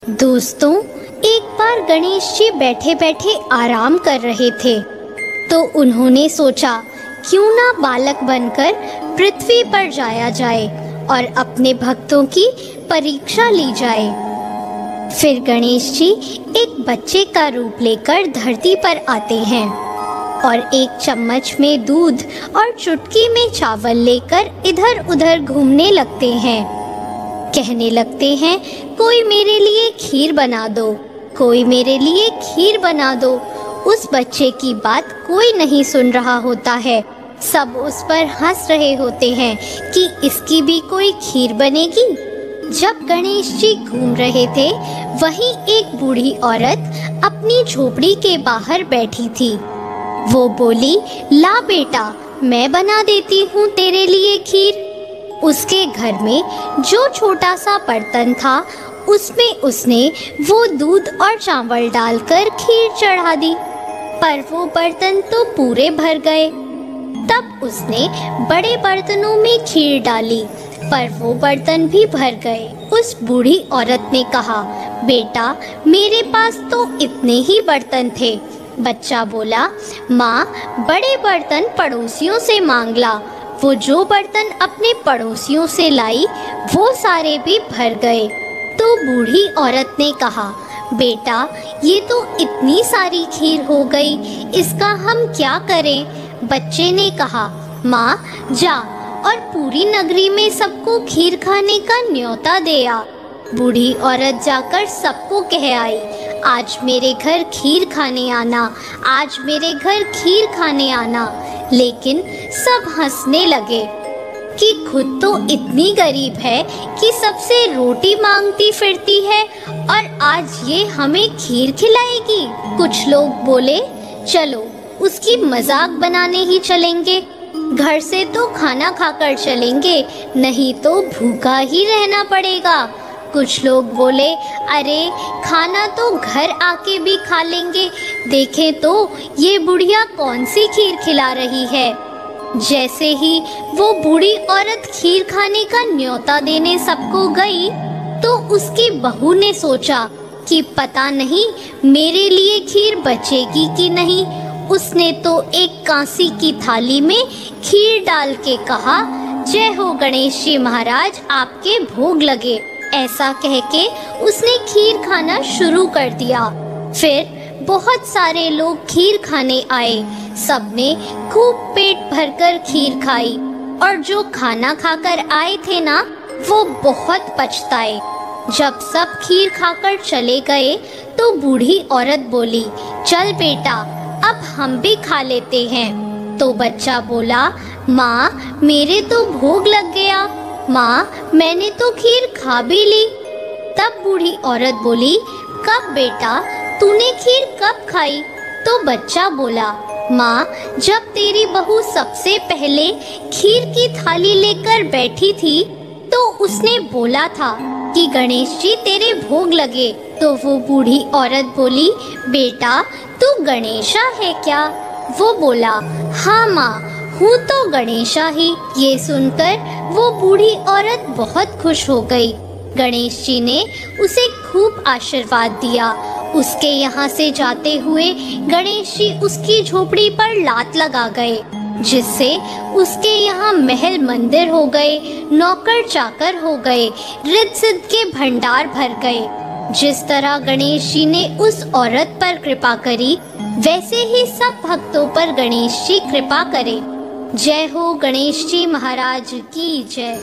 दोस्तों, एक बार गणेश जी बैठे बैठे आराम कर रहे थे तो उन्होंने सोचा क्यों ना बालक बनकर पृथ्वी पर जाया जाए और अपने भक्तों की परीक्षा ली जाए। फिर गणेश जी एक बच्चे का रूप लेकर धरती पर आते हैं और एक चम्मच में दूध और चुटकी में चावल लेकर इधर उधर घूमने लगते हैं। कहने लगते हैं, कोई मेरे लिए खीर बना दो, कोई मेरे लिए खीर बना दो। उस बच्चे की बात कोई नहीं सुन रहा होता है। सब उस पर हंस रहे होते हैं कि इसकी भी कोई खीर बनेगी। जब गणेश जी घूम रहे थे, वहीं एक बूढ़ी औरत अपनी झोपड़ी के बाहर बैठी थी। वो बोली, ला बेटा, मैं बना देती हूँ तेरे लिए खीर। उसके घर में जो छोटा सा बर्तन था, उसमें उसने वो दूध और चावल डालकर खीर चढ़ा दी, पर वो बर्तन तो पूरे भर गए। तब उसने बड़े बर्तनों में खीर डाली, पर वो बर्तन भी भर गए। उस बूढ़ी औरत ने कहा, बेटा, मेरे पास तो इतने ही बर्तन थे। बच्चा बोला, माँ, बड़े बर्तन पड़ोसियों से मांग ला। वो जो बर्तन अपने पड़ोसियों से लाई, वो सारे भी भर गए। तो बूढ़ी औरत ने कहा, बेटा, ये तो इतनी सारी खीर हो गई, इसका हम क्या करें? बच्चे ने कहा, माँ, जा और पूरी नगरी में सबको खीर खाने का न्योता दे आ। बूढ़ी औरत जाकर सबको कह आई, आज मेरे घर खीर खाने आना, आज मेरे घर खीर खाने आना। लेकिन सब हंसने लगे कि खुद तो इतनी गरीब है कि सबसे रोटी मांगती फिरती है और आज ये हमें खीर खिलाएगी। कुछ लोग बोले, चलो उसकी मजाक बनाने ही चलेंगे, घर से तो खाना खाकर चलेंगे, नहीं तो भूखा ही रहना पड़ेगा। कुछ लोग बोले, अरे खाना तो घर आके भी खा लेंगे, देखें तो ये बुढ़िया कौन सी खीर खिला रही है। जैसे ही वो बूढ़ी औरत खीर खाने का न्योता देने सबको गई, तो उसकी बहू ने सोचा कि पता नहीं मेरे लिए खीर बचेगी कि नहीं। उसने तो एक कांसी की थाली में खीर डाल के कहा, जय हो गणेश जी महाराज, आपके भोग लगे। ऐसा कह के उसने खीर खाना शुरू कर दिया। फिर बहुत सारे लोग खीर खाने आए। सबने खूब पेट भरकर खीर खाई और जो खाना खाकर आए थे ना, वो बहुत पछताए। जब सब खीर खाकर चले गए तो बूढ़ी औरत बोली, चल बेटा, अब हम भी खा लेते हैं। तो बच्चा बोला, माँ, मेरे तो भोग लग गया। माँ, मैंने तो खीर खा भी ली। तब बूढ़ी औरत बोली, कब बेटा, तूने खीर कब खाई? तो बच्चा बोला, माँ, जब तेरी बहू सबसे पहले खीर की थाली लेकर बैठी थी, तो उसने बोला था कि गणेश जी तेरे भोग लगे। तो वो बूढ़ी औरत बोली, बेटा, तू गणेशा है क्या? वो बोला, हाँ माँ, हूँ तो गणेशा ही। ये सुनकर वो बूढ़ी औरत बहुत खुश हो गई। गणेश जी ने उसे खूब आशीर्वाद दिया। उसके यहाँ से जाते हुए गणेश जी उसकी झोपड़ी पर लात लगा गए, जिससे उसके यहाँ महल मंदिर हो गए, नौकर चाकर हो गए, रिद्ध सिद्ध के भंडार भर गए। जिस तरह गणेश जी ने उस औरत पर कृपा करी, वैसे ही सब भक्तों पर गणेश जी कृपा करें। जय हो गणेश जी महाराज की जय।